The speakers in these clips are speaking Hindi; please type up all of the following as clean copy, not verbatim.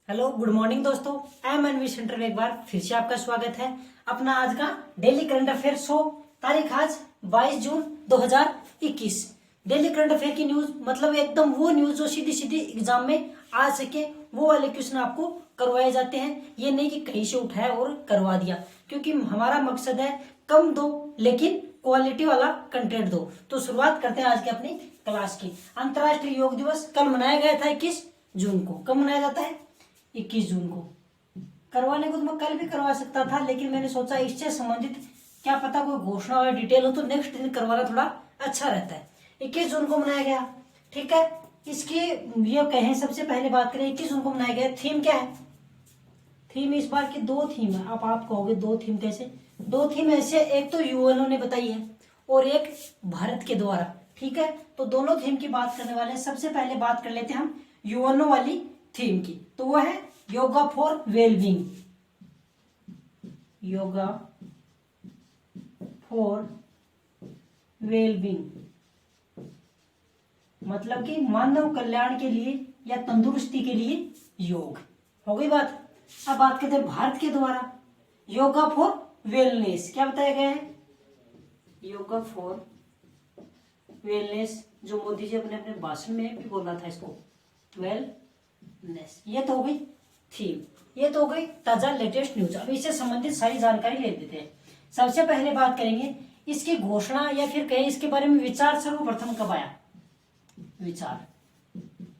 हेलो गुड मॉर्निंग दोस्तों। आई एम एनवी सेंटर में एक बार फिर से आपका स्वागत है। अपना आज का डेली करंट अफेयर शो। तारीख आज 22 जून 2021। डेली करंट अफेयर की न्यूज मतलब एकदम वो न्यूज जो सीधी सीधी एग्जाम में आ सके, वो वाले क्वेश्चन आपको करवाए जाते हैं। ये नहीं कि कहीं से उठाया और करवा दिया, क्योंकि हमारा मकसद है कम दो लेकिन क्वालिटी वाला कंटेंट दो। तो शुरुआत करते हैं आज के अपनी क्लास की। अंतर्राष्ट्रीय योग दिवस कल मनाया गया था 21 जून को। कब मनाया जाता है? 21 जून को। करवाने को तो मैं कल भी करवा सकता था, लेकिन मैंने सोचा इससे संबंधित क्या पता कोई घोषणा और डिटेल हो तो नेक्स्ट दिन करवाना थोड़ा अच्छा रहता है। 21 जून को मनाया गया, ठीक है। इसकी ये कहें सबसे पहले बात करें 21 जून को मनाया गया, थीम क्या है? थीम इस बार की दो थीम है। आप कहोगे दो थीम कैसे? दो थीम ऐसे, एक तो यूएनओ ने बताई है और एक भारत के द्वारा, ठीक है। तो दोनों थीम की बात करने वाले हैं। सबसे पहले बात कर लेते हैं हम यूएनओ वाली थीम की, तो वो है yoga for wellbeing. Yoga for wellbeing मतलब कि मानव कल्याण के लिए या तंदुरुस्ती के लिए योग। हो गई बात। अब बात करते हैं भारत के द्वारा योगा फॉर वेलनेस। क्या बताया गया है? योगा फॉर वेलनेस, जो मोदी जी अपने अपने भाषण में भी बोला था इसको, वेलनेस। ये तो हो गई थीम, ये तो हो गई ताजा लेटेस्ट न्यूज। अब इससे संबंधित सारी जानकारी ले लेते हैं। सबसे पहले बात करेंगे इसकी घोषणा या फिर कहें इसके बारे में विचार सर्वप्रथम कब आया?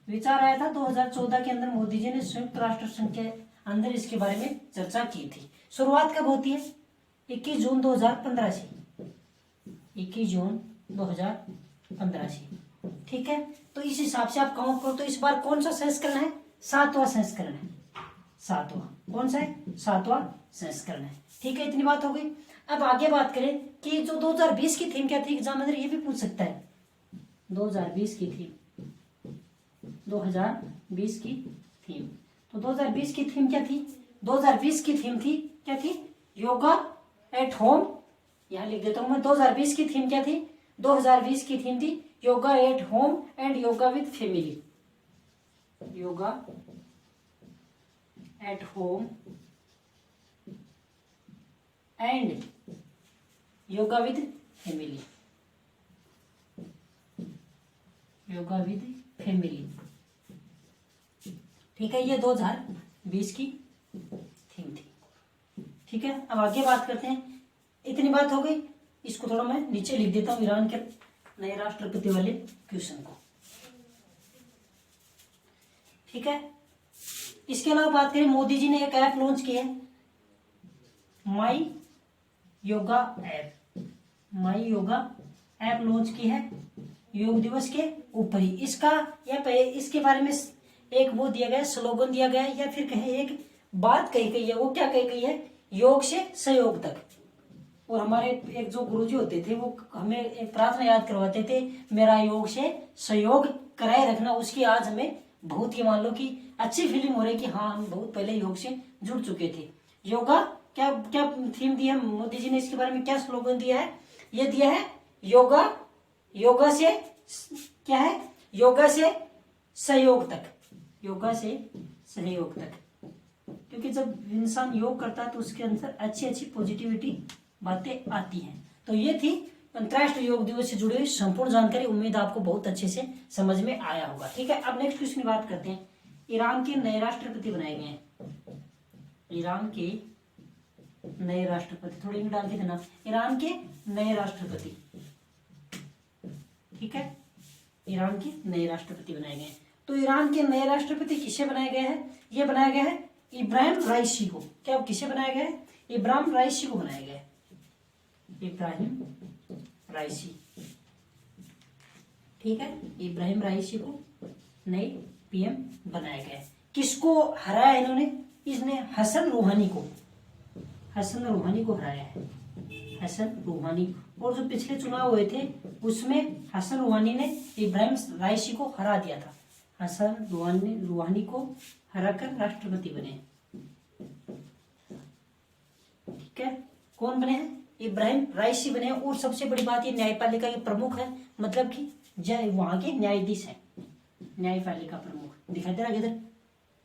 विचार आया था 2014 के अंदर। मोदी जी ने संयुक्त राष्ट्र संघ के अंदर इसके बारे में चर्चा की थी। शुरुआत कब होती है? 21 जून 2015 से। 21 जून 2015 से, ठीक है। तो इस हिसाब से आप काउंट करो तो इस बार कौन सा संस्करण है? 7वां संस्करण है। 7वां कौन सा है? 7वां संस्करण है, ठीक है। इतनी बात हो गई। अब आगे बात करें कि जो 2020 की थीम क्या थी, एग्जामिनर ये भी पूछ सकता है। 2020 की थीम, 2020 की थीम, तो 2020 की थीम क्या थी? 2020 की थीम थी, क्या थी? Yoga at home. यहां लिख देता हूं मैं। 2020 की थीम क्या थी? 2020 की थीम थी yoga at home and yoga with family. Yoga at home and yoga with family. Yoga with family, ठीक है। ये 2020 की थीम थी, ठीक है। अब आगे बात करते हैं। इतनी बात हो गई। इसको थोड़ा मैं नीचे लिख देता हूं, ईरान के नए राष्ट्रपति वाले क्वेश्चन को, ठीक है। इसके अलावा बात करें, मोदी जी ने एक ऐप लॉन्च की है, माई योगा ऐप। माई योगा ऐप लॉन्च की है योग दिवस के ऊपर ही। इसका या इसके बारे में एक वो दिया गया, स्लोगन दिया गया है, या फिर कहें एक बात कही गई है। वो क्या कही गई है? योग से सहयोग तक। और हमारे एक जो गुरुजी होते थे वो हमें एक प्रार्थना याद करवाते थे, मेरा योग से सहयोग कराए रखना। उसकी आज हमें बहुत ही मान लो कि अच्छी फीलिंग हो रही है कि हाँ हम बहुत पहले योग से जुड़ चुके थे। योगा क्या क्या थीम दी है मोदी जी ने? इसके बारे में क्या स्लोगन दिया है? ये दिया है योगा से क्या है? योगा से सहयोग तक। योगा से सहयोग तक, क्योंकि जब इंसान योग करता है तो उसके अंदर अच्छी अच्छी पॉजिटिविटी बातें आती हैं। तो ये थी अंतर्राष्ट्रीय योग दिवस से जुड़ी हुई संपूर्ण जानकारी। उम्मीद आपको बहुत अच्छे से समझ में आया होगा, ठीक है। अब नेक्स्ट क्वेश्चन की बात करते हैं। ईरान के नए राष्ट्रपति बनाए गए हैं। ईरान के नए राष्ट्रपति, थोड़ी इंक डाल के देना। ईरान के नए राष्ट्रपति, ठीक है। ईरान के नए राष्ट्रपति बनाए गए हैं। तो ईरान के नए राष्ट्रपति किसे बनाया गया है? ये बनाया गया है इब्राहिम राइसी को। क्या किसे बनाया गया है? इब्राहिम राइसी को बनाया गया है। इब्राहिम राइसी, ठीक है। इब्राहिम राइसी को नए पीएम बनाया गया है। किसको हराया इन्होंने? इसने हसन रूहानी को। हसन रूहानी को हराया है। हसन रूहानी। और जो पिछले चुनाव हुए थे उसमें हसन रूहानी ने इब्राहिम राइसी को हरा दिया था। हसन रूहानी को हराकर राष्ट्रपति बने, ठीक है। कौन बने हैं? इब्राहिम राइसी बने। और सबसे बड़ी बात ये न्यायपालिका के प्रमुख है, मतलब कि वहां के न्यायाधीश है। न्यायपालिका प्रमुख दिखाई दे रहा है इधर,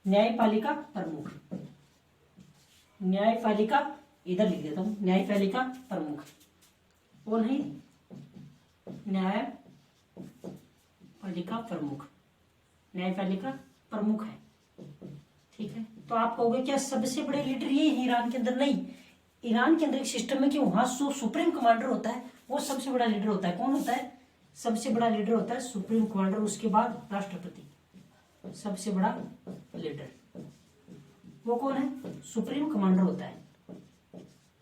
न्यायपालिका प्रमुख, न्यायपालिका इधर लिख देता हूं, न्यायपालिका प्रमुख कौन है? न्यायपालिका प्रमुख, न्यायपालिका प्रमुख है। ठीक है, तो आप कहोगे क्या सबसे बड़े लीडर ये है ईरान के अंदर? नहीं, ईरान के अंदर एक सिस्टम है कि वहां सुप्रीम कमांडर होता है, वो सबसे बड़ा लीडर होता है। कौन होता है? सबसे बड़ा लीडर होता है सुप्रीम कमांडर, उसके बाद राष्ट्रपति। सबसे बड़ा लीडर वो कौन है? सुप्रीम कमांडर होता है,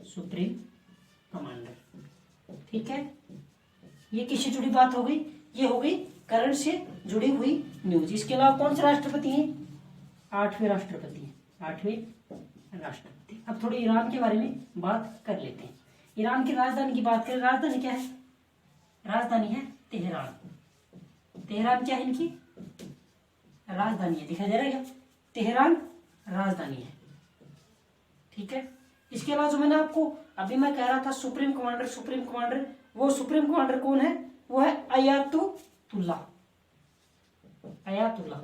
सुप्रीम कमांडर। ठीक है, ये किससे जुड़ी बात हो गई? ये हो गई करंट से जुड़ी हुई न्यूज। इसके अलावा कौन से राष्ट्रपति हैं? 8वें राष्ट्रपति हैं, 8वें राष्ट्रपति। अब थोड़ी ईरान के बारे में बात कर लेते हैं। ईरान की राजधानी की बात करें, राजधानी क्या है? राजधानी है तेहरान। तेहरान क्या है इनकी? राजधानी है, दिखाई दे रहा है क्या? तेहरान राजधानी है। ठीक है, इसके अलावा जो मैंने आपको अभी मैं कह रहा था सुप्रीम कमांडर, सुप्रीम कमांडर, वो सुप्रीम कमांडर कौन है? वो है अयातुल्लाह, अयातुल्लाह,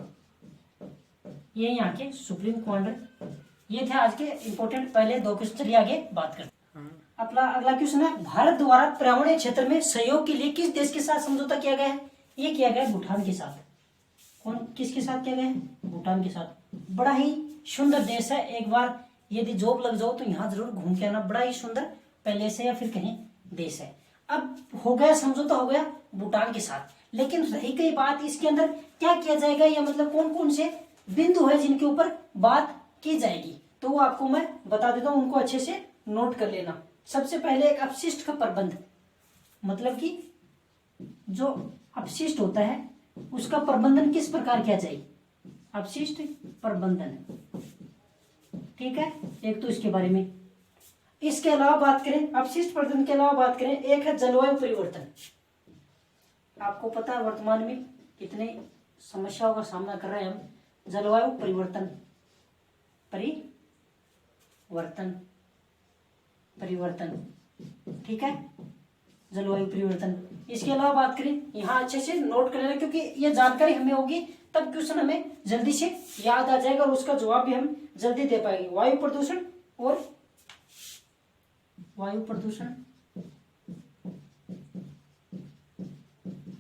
ये यहाँ के सुप्रीम कमांडर। ये थे आज के इंपॉर्टेंट पहले 2 क्वेश्चन। चलिए आगे बात करते हैं। अपना अगला क्वेश्चन है, भारत द्वारा पर्यावरणीय क्षेत्र में सहयोग के लिए किस देश के साथ समझौता किया गया है? ये किया गया है भूटान के साथ। कौन, किसके साथ किया गया है? भूटान के साथ। बड़ा ही सुंदर देश है, एक बार यदि जॉब लग जाओ तो यहाँ जरूर घूम के आना। बड़ा ही सुंदर पैलेस है या फिर कहीं देश है। अब हो गया समझौता, हो गया भूटान के साथ, लेकिन रही गई बात इसके अंदर क्या किया जाएगा, या मतलब कौन कौन से बिंदु है जिनके ऊपर बात की जाएगी, तो वो आपको मैं बता देता हूं, उनको अच्छे से नोट कर लेना। सबसे पहले एक अपशिष्ट का प्रबंध, मतलब कि जो अपशिष्ट होता है उसका प्रबंधन किस प्रकार किया जाए, अपशिष्ट प्रबंधन। ठीक है, एक तो इसके बारे में। इसके अलावा बात करें, अपशिष्ट प्रबंधन के अलावा बात करें, एक है जलवायु परिवर्तन। आपको पता है वर्तमान में कितने समस्याओं का सामना कर रहे हैं हम। जलवायु परिवर्तन, परिवर्तन, ठीक है, जलवायु परिवर्तन। इसके अलावा बात करें, यहाँ अच्छे से नोट कर लेना, क्योंकि ये जानकारी हमें होगी तब क्वेश्चन हमें जल्दी से याद आ जाएगा और उसका जवाब भी हम जल्दी दे पाएंगे। वायु प्रदूषण और वायु प्रदूषण,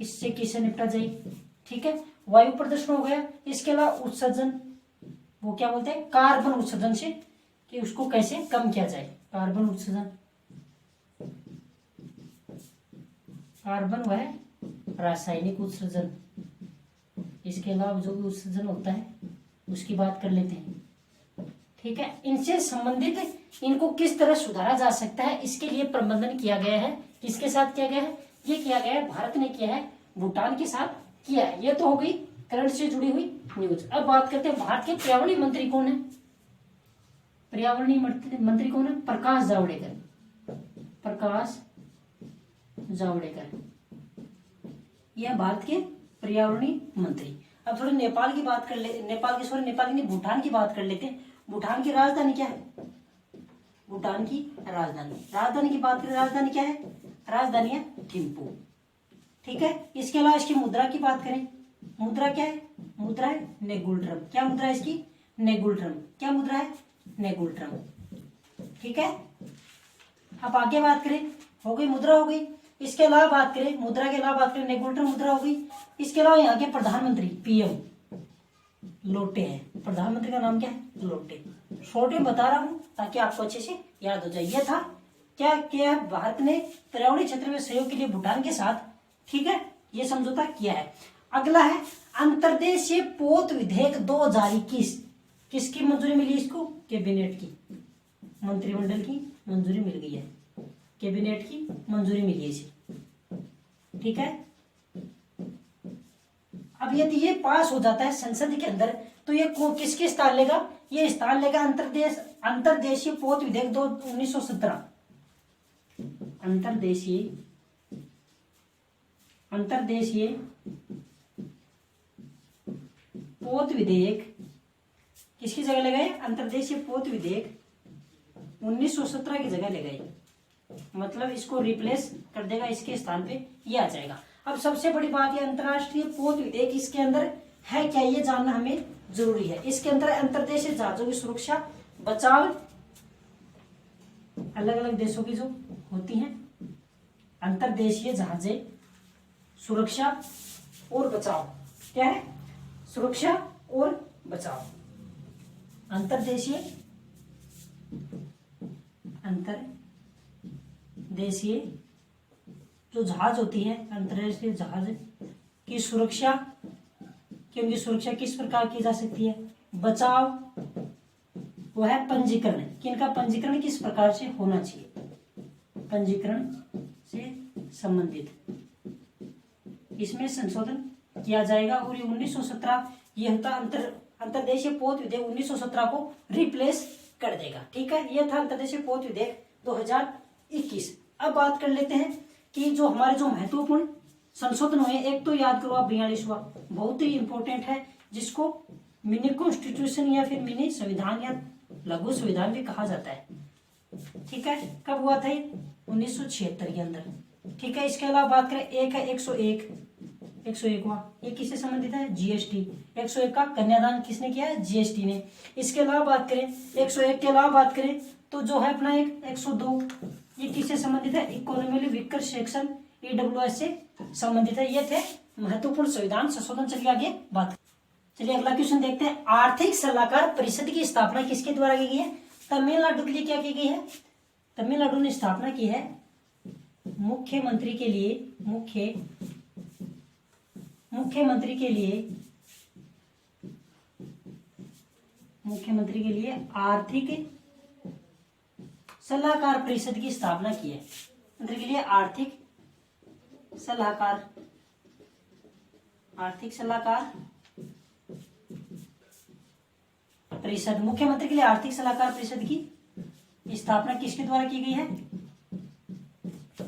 इससे किसे निपटा जाए? ठीक है, वायु प्रदूषण हो गया। इसके अलावा उत्सर्जन, वो क्या बोलते हैं, कार्बन उत्सर्जन से, कि उसको कैसे कम किया जाए। कार्बन उत्सर्जन, कार्बन वह रासायनिक उत्सर्जन। इसके अलावा जो भी उत्सर्जन होता है उसकी बात कर लेते हैं। ठीक है, इनसे संबंधित इनको किस तरह सुधारा जा सकता है, इसके लिए प्रबंधन किया गया है। किसके साथ किया गया है? ये किया गया है, भारत ने किया है, भूटान के साथ किया है। ये तो हो गई करंट से जुड़ी हुई न्यूज। अब बात करते हैं भारत के पर्यावरणीय मंत्री कौन है? पर्यावरणीय मंत्री कौन है? प्रकाश जावड़ेकर, प्रकाश जावड़ेकर, यह भारत के पर्यावरणीय मंत्री। अब थोड़ी नेपाल की बात कर ले, नेपाल की नहीं, भूटान की बात कर लेते हैं। भूटान की राजधानी क्या है? भूटान की राजधानी की बात करें, राजधानी क्या है? राजधानी है थिम्पू। ठीक है, इसके अलावा इसकी मुद्रा की बात करें, मुद्रा क्या है? मुद्रा है नेगुलट्रम। क्या मुद्रा है इसकी? नेगुलट्रम। क्या मुद्रा है? नेगुलट्रम। ठीक है, अब आगे बात करें, हो गई मुद्रा, हो गई। इसके अलावा बात करें, मुद्रा के अलावा बात करें, नेगुलट्रम मुद्रा हो गई। इसके अलावा यहाँ के प्रधानमंत्री पीएम लोटे हैं। प्रधानमंत्री का नाम क्या है? लोटे। शॉर्ट में बता रहा हूं ताकि आपको अच्छे से याद हो जाए। यह था क्या किया भारत ने पर्यावरणीय क्षेत्र में सहयोग के लिए भूटान के साथ, ठीक है, ये समझौता किया है। अगला है अंतर्देशीय पोत विधेयक 2021। किसकी मंजूरी मिली इसको? कैबिनेट की, मंत्रिमंडल की मंजूरी मिल गई है, कैबिनेट की मंजूरी मिली है इसे। ठीक है, अब यदि ये पास हो जाता है संसद के अंदर तो ये किसके स्थान लेगा? ये स्थान लेगा अंतर्देशीय पोत विधेयक 1917। अंतर्देशीय पोत विधेयक किसकी जगह लगाए? अंतर्देशीय पोत विधेयक 1917 की जगह लगाए, मतलब इसको रिप्लेस कर देगा, इसके स्थान पे ये आ जाएगा। अब सबसे बड़ी बात ये अंतर्राष्ट्रीय पोत विधेयक इसके अंदर है क्या, ये जानना हमें जरूरी है। इसके अंदर अंतर्देशीय जहाजों की सुरक्षा बचाव, अलग अलग देशों की जो होती हैं अंतर्देशीय जहाजें, सुरक्षा और बचाव, क्या है, सुरक्षा और बचाव, अंतर्देशीय जो जहाज होती है, अंतर्राष्ट्रीय जहाज की सुरक्षा, कि उनकी सुरक्षा किस प्रकार की जा सकती है, बचाव वो है पंजीकरण, कि इनका पंजीकरण किस प्रकार से होना चाहिए, पंजीकरण से संबंधित इसमें संशोधन किया जाएगा। और ये 1917 ये होता अंतर्देशीय पोत विधेयक 1917 को रिप्लेस कर देगा। ठीक है, ये था अंतर्देशीय पोत विधेयक 2021। अब बात कर लेते हैं कि जो हमारे जो महत्वपूर्ण संशोधन हुए, एक तो याद करो आप 42वां, बहुत ही इंपॉर्टेंट है, जिसको मिनी कॉन्स्टिट्यूशन या फिर मिनी संविधान या लघु संविधान भी कहा जाता है। ठीक है, कब हुआ था ये, 1976 के अंदर। ठीक है, इसके अलावा बात करें, एक है 101वां, ये किससे संबंधित है, जीएसटी। 101 का कन्यादान किसने किया है, जीएसटी ने। इसके अलावा बात करें 101 के अलावा बात करें तो जो है अपना एक 102, ये किससे संबंधित है, इकोनॉमिकली वीकर सेक्शन ईडब्ल्यूएस से संबंधित है। ये थे महत्वपूर्ण संविधान संशोधन। चलिए आगे बात, चलिए अगला क्वेश्चन देखते हैं। आर्थिक सलाहकार परिषद की स्थापना किसके द्वारा की गई है, तमिलनाडु के लिए क्या की गई है, तमिलनाडु ने स्थापना की है मुख्यमंत्री के लिए, मुख्यमंत्री के लिए आर्थिक सलाहकार परिषद की स्थापना की है। मंत्री के लिए आर्थिक सलाहकार परिषद, मुख्यमंत्री के लिए आर्थिक सलाहकार परिषद की स्थापना किसके द्वारा की गई है,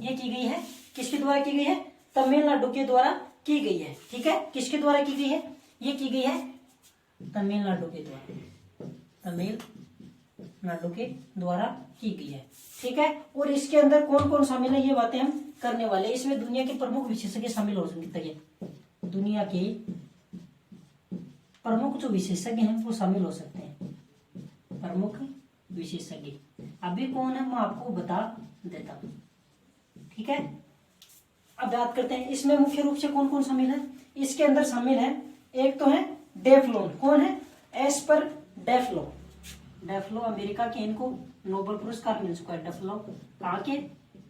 ये की गई है किसके द्वारा की गई है, तमिलनाडु के द्वारा की गई है। ठीक है, किसके द्वारा की गई है, ये की गई है तमिलनाडु के द्वारा की गई है। ठीक है, और इसके अंदर कौन कौन शामिल है, ये बातें हम करने वाले हैं। इसमें दुनिया के प्रमुख विशेषज्ञ शामिल हो सकते हैं, दुनिया के प्रमुख जो विशेषज्ञ हैं वो शामिल हो सकते हैं, प्रमुख विशेषज्ञ। अभी कौन है मैं आपको बता देता हूं। ठीक है, अब बात करते हैं इसमें मुख्य रूप से कौन कौन शामिल है। इसके अंदर शामिल है, एक तो है डेफलोन, कौन है, एस्पर डेफलो, अमेरिका के, इनको नोबेल पुरस्कार मिल चुका है। डेफलो कहाँ के,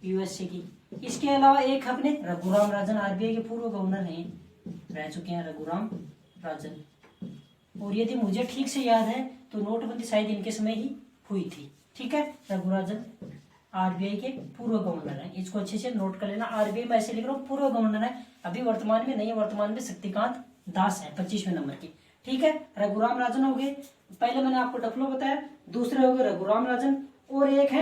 यूएसए की। इसके अलावा एक अपने रघुराम राजन, आरबीआई के पूर्व गवर्नर रह चुके हैं रघुराम राजन। और यदि मुझे ठीक से याद है तो नोटबंदी शायद इनके समय ही हुई थी। ठीक है, रघुराजन आरबीआई के पूर्व गवर्नर है, इसको अच्छे से नोट कर लेना। आरबीआई में ऐसे लिख रहा हूँ पूर्व गवर्नर है, अभी वर्तमान में नहीं है, वर्तमान में शक्तिकांत दास है 25वें नंबर की। ठीक है, रघुराम राजन हो गए, पहले मैंने आपको डफलो बताया, दूसरे हो गए रघुराम राजन, और एक है